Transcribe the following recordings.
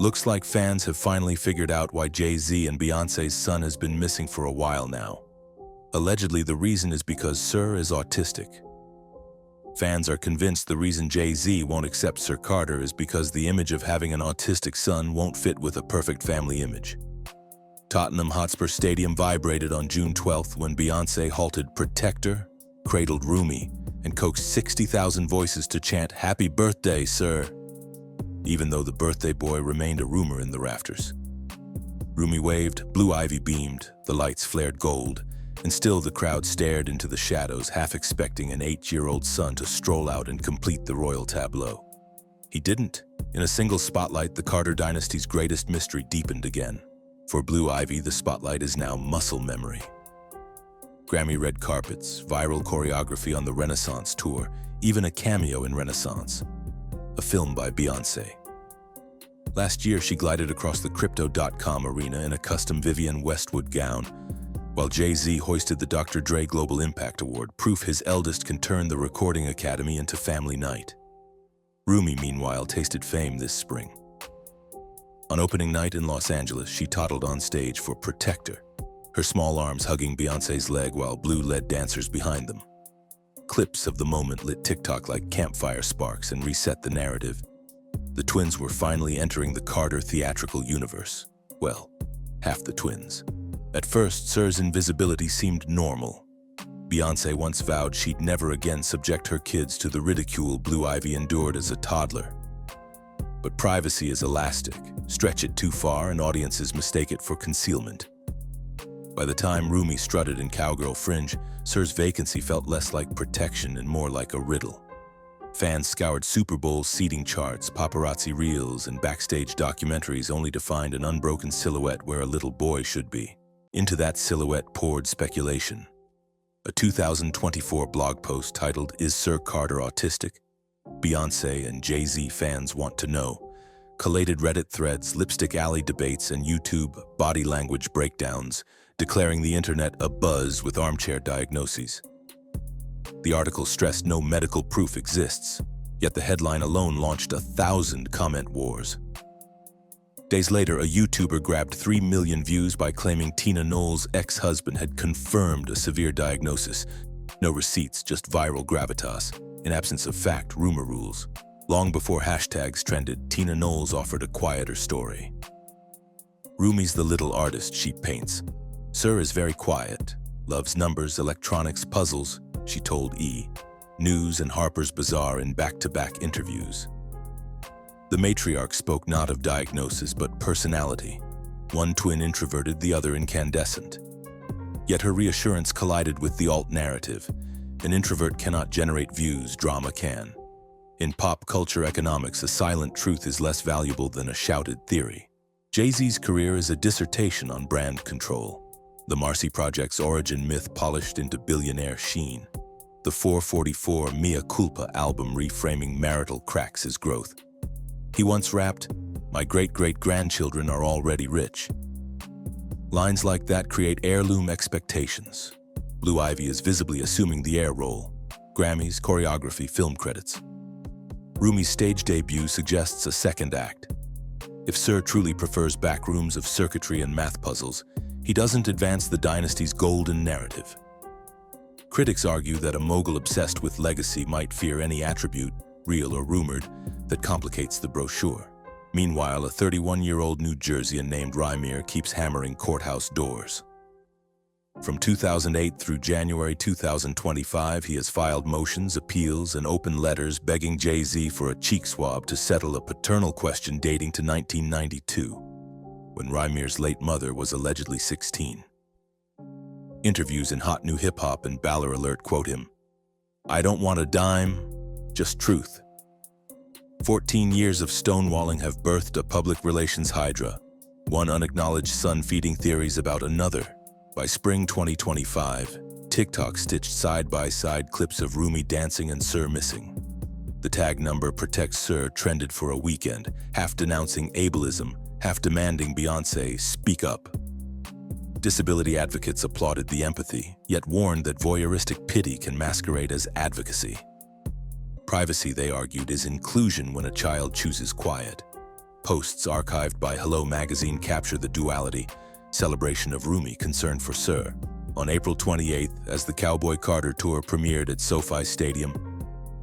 Looks like fans have finally figured out why Jay-Z and Beyoncé's son has been missing for a while now. Allegedly, the reason is because Sir is autistic. Fans are convinced the reason Jay-Z won't accept Sir Carter is because the image of having an autistic son won't fit with a perfect family image. Tottenham Hotspur Stadium vibrated on June 12th when Beyoncé halted Protector, cradled Rumi, and coaxed 60,000 voices to chant "Happy Birthday, Sir," even though the birthday boy remained a rumor in the rafters. Rumi waved, Blue Ivy beamed, the lights flared gold, and still the crowd stared into the shadows, half expecting an 8-year-old son to stroll out and complete the royal tableau. He didn't. In a single spotlight, the Carter dynasty's greatest mystery deepened again. For Blue Ivy, the spotlight is now muscle memory. Grammy red carpets, viral choreography on the Renaissance tour, even a cameo in Renaissance. A film by Beyoncé. Last year, she glided across the Crypto.com arena in a custom Vivienne Westwood gown, while Jay-Z hoisted the Dr. Dre Global Impact Award, proof his eldest can turn the Recording Academy into family night. Rumi, meanwhile, tasted fame this spring. On opening night in Los Angeles, she toddled on stage for Protector, her small arms hugging Beyoncé's leg while Blue led dancers behind them. Clips of the moment lit TikTok like campfire sparks and reset the narrative. The twins were finally entering the Carter theatrical universe. Well, half the twins. At first, Sir's invisibility seemed normal. Beyoncé once vowed she'd never again subject her kids to the ridicule Blue Ivy endured as a toddler. But privacy is elastic. Stretch it too far and audiences mistake it for concealment. By the time Rumi strutted in cowgirl fringe, Sir's vacancy felt less like protection and more like a riddle. Fans scoured Super Bowl seating charts, paparazzi reels, and backstage documentaries only to find an unbroken silhouette where a little boy should be. Into that silhouette poured speculation. A 2024 blog post titled, "Is Sir Carter Autistic?" Beyoncé and Jay-Z fans want to know. Collated Reddit threads, lipstick alley debates, and YouTube body language breakdowns, declaring the internet abuzz with armchair diagnoses. The article stressed no medical proof exists, yet the headline alone launched 1,000 comment wars. Days later, a YouTuber grabbed 3 million views by claiming Tina Knowles' ex-husband had confirmed a severe diagnosis. No receipts, just viral gravitas. In absence of fact, rumor rules. Long before hashtags trended, Tina Knowles offered a quieter story. Rumi's the little artist she paints. Sir is very quiet, loves numbers, electronics, puzzles, she told E! News and Harper's Bazaar in back-to-back interviews. The matriarch spoke not of diagnosis but personality. One twin introverted, the other incandescent. Yet her reassurance collided with the alt narrative. An introvert cannot generate views, drama can. In pop culture economics, a silent truth is less valuable than a shouted theory. Jay-Z's career is a dissertation on brand control. The Marcy Project's origin myth polished into billionaire sheen. The 444 Mea Culpa album reframing marital cracks his growth. He once rapped, "My great-great-grandchildren are already rich." Lines like that create heirloom expectations. Blue Ivy is visibly assuming the air role. Grammys, choreography, film credits. Rumi's stage debut suggests a second act. If Sir truly prefers backrooms of circuitry and math puzzles, he doesn't advance the dynasty's golden narrative. Critics argue that a mogul obsessed with legacy might fear any attribute, real or rumored, that complicates the brochure. Meanwhile, a 31-year-old New Jerseyan named Rymir keeps hammering courthouse doors. From 2008 through January 2025, he has filed motions, appeals, and open letters begging Jay-Z for a cheek swab to settle a paternal question dating to 1992, when Rymir's late mother was allegedly 16. Interviews in Hot New Hip Hop and Baller Alert quote him, "I don't want a dime, just truth." 14 years of stonewalling have birthed a public relations hydra, one unacknowledged son feeding theories about another. By spring 2025, TikTok stitched side-by-side clips of Rumi dancing and Sir missing. The tag number Protect Sir trended for a weekend, half denouncing ableism, half demanding Beyoncé speak up. Disability advocates applauded the empathy, yet warned that voyeuristic pity can masquerade as advocacy. Privacy, they argued, is inclusion when a child chooses quiet. Posts archived by Hello magazine capture the duality, celebration of Rumi concern for Sir. On April 28th, as the Cowboy Carter tour premiered at SoFi Stadium,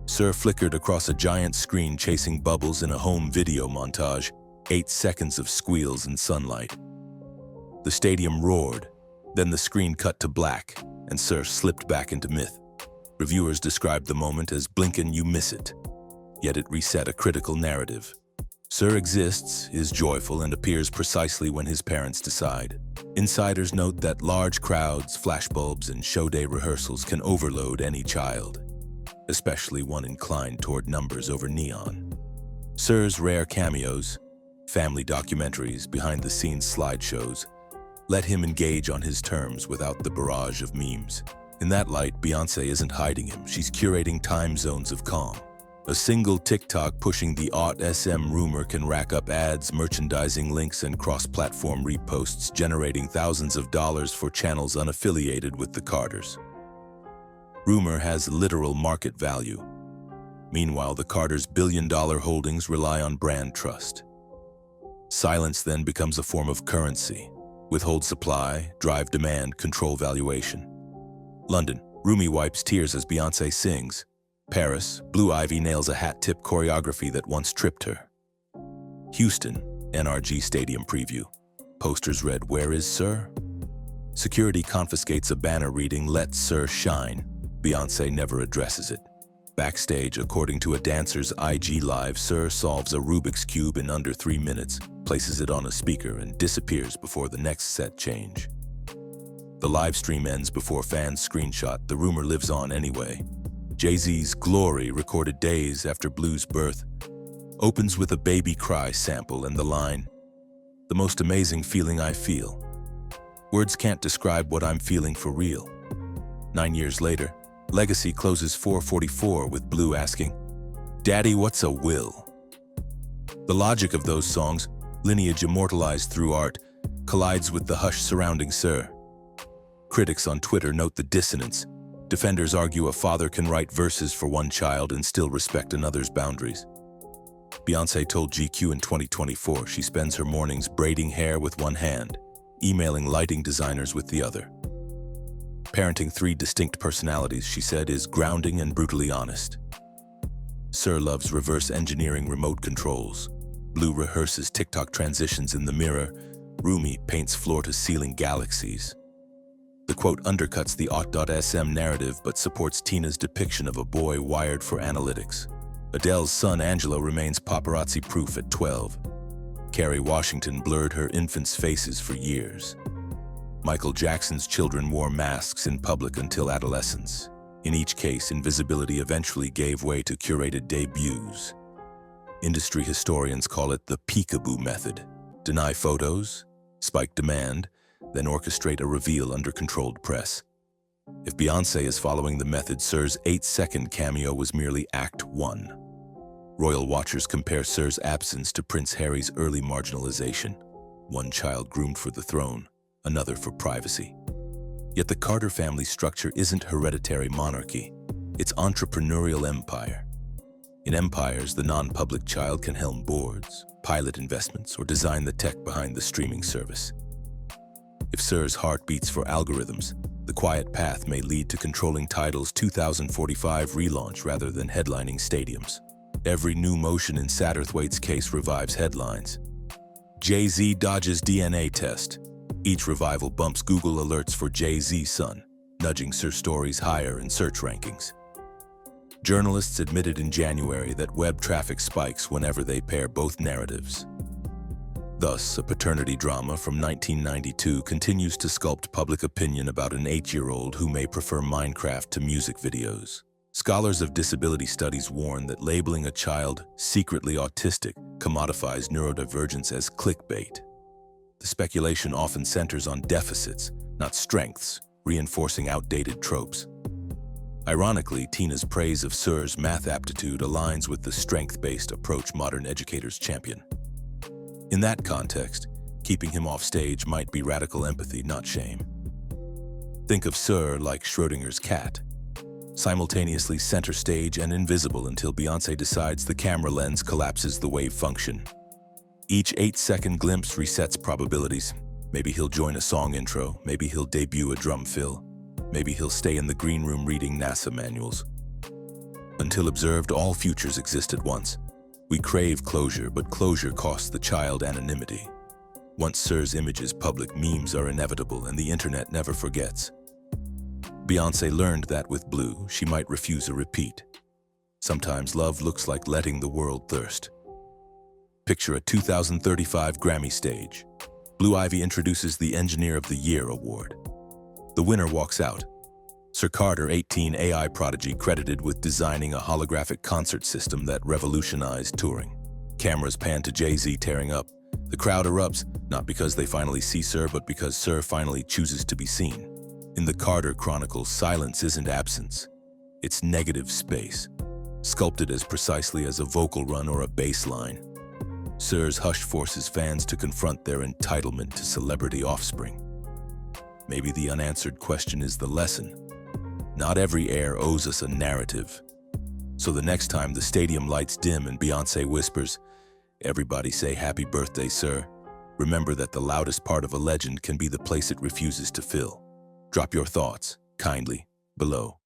Sir flickered across a giant screen chasing bubbles in a home video montage, 8 seconds of squeals and sunlight. The stadium roared, then the screen cut to black, and Sir slipped back into myth. Reviewers described the moment as "blinkin' you miss it," yet it reset a critical narrative. Sir exists, is joyful, and appears precisely when his parents decide. Insiders note that large crowds, flashbulbs, and show day rehearsals can overload any child, especially one inclined toward numbers over neon. Sir's rare cameos, family documentaries, behind-the-scenes slideshows, let him engage on his terms without the barrage of memes. In that light, Beyoncé isn't hiding him, she's curating time zones of calm. A single TikTok pushing the autism rumor can rack up ads, merchandising links, and cross-platform reposts, generating thousands of dollars for channels unaffiliated with the Carters. Rumor has literal market value. Meanwhile, the Carters' billion-dollar holdings rely on brand trust. Silence then becomes a form of currency. Withhold supply, drive demand, control valuation. London, Rumi wipes tears as Beyoncé sings. Paris, Blue Ivy nails a hat-tip choreography that once tripped her. Houston, NRG Stadium preview. Posters read, "Where is Sir?" Security confiscates a banner reading, "Let Sir shine." Beyoncé never addresses it. Backstage, according to a dancer's IG Live, Sir solves a Rubik's Cube in under 3 minutes, places it on a speaker, and disappears before the next set change. The live stream ends before fans screenshot. The rumor lives on anyway. Jay-Z's Glory, recorded days after Blue's birth, opens with a baby cry sample and the line, "The most amazing feeling I feel. Words can't describe what I'm feeling for real." 9 years later, Legacy closes 444 with Blue asking, "Daddy, what's a will?" The logic of those songs, lineage immortalized through art, collides with the hush surrounding Sir. Critics on Twitter note the dissonance. Defenders argue a father can write verses for one child and still respect another's boundaries. Beyoncé told GQ in 2024 she spends her mornings braiding hair with one hand, emailing lighting designers with the other. Parenting 3 distinct personalities, she said, is grounding and brutally honest. Sir loves reverse engineering remote controls. Blue rehearses TikTok transitions in the mirror. Rumi paints floor-to-ceiling galaxies. The quote undercuts the autism narrative but supports Tina's depiction of a boy wired for analytics. Adele's son Angelo remains paparazzi-proof at 12. Kerry Washington blurred her infants' faces for years. Michael Jackson's children wore masks in public until adolescence. In each case, invisibility eventually gave way to curated debuts. Industry historians call it the peekaboo method. Deny photos, spike demand, then orchestrate a reveal under controlled press. If Beyoncé is following the method, Sir's 8-second cameo was merely Act 1. Royal watchers compare Sir's absence to Prince Harry's early marginalization. One child groomed for the throne, another for privacy. Yet the Carter family structure isn't hereditary monarchy, it's entrepreneurial empire. In empires, the non-public child can helm boards, pilot investments, or design the tech behind the streaming service. If Sir's heart beats for algorithms, the quiet path may lead to controlling Tidal's 2045 relaunch rather than headlining stadiums. Every new motion in Satterthwaite's case revives headlines. Jay-Z dodges DNA test. Each revival bumps Google alerts for Jay-Z's son, nudging Sir stories higher in search rankings. Journalists admitted in January that web traffic spikes whenever they pair both narratives. Thus, a paternity drama from 1992 continues to sculpt public opinion about an 8-year-old who may prefer Minecraft to music videos. Scholars of disability studies warn that labeling a child secretly autistic commodifies neurodivergence as clickbait. The speculation often centers on deficits, not strengths, reinforcing outdated tropes. Ironically, Tina's praise of Sir's math aptitude aligns with the strength-based approach modern educators champion. In that context, keeping him off stage might be radical empathy, not shame. Think of Sir like Schrödinger's cat, simultaneously center stage and invisible until Beyoncé decides the camera lens collapses the wave function. Each 8-second glimpse resets probabilities. Maybe he'll join a song intro, maybe he'll debut a drum fill, maybe he'll stay in the green room reading NASA manuals. Until observed, all futures exist at once. We crave closure, but closure costs the child anonymity. Once Sir's image is public, memes are inevitable and the internet never forgets. Beyoncé learned that with Blue, she might refuse a repeat. Sometimes love looks like letting the world thirst. Picture a 2035 Grammy stage. Blue Ivy introduces the Engineer of the Year award. The winner walks out. Sir Carter, 18, AI prodigy credited with designing a holographic concert system that revolutionized touring. Cameras pan to Jay-Z tearing up. The crowd erupts, not because they finally see Sir, but because Sir finally chooses to be seen. In the Carter Chronicles, silence isn't absence. It's negative space, sculpted as precisely as a vocal run or a bass line. Sir's hush forces fans to confront their entitlement to celebrity offspring. Maybe the unanswered question is the lesson. Not every heir owes us a narrative. So the next time the stadium lights dim and Beyoncé whispers, "Everybody say happy birthday, Sir," remember that the loudest part of a legend can be the place it refuses to fill. Drop your thoughts, kindly, below.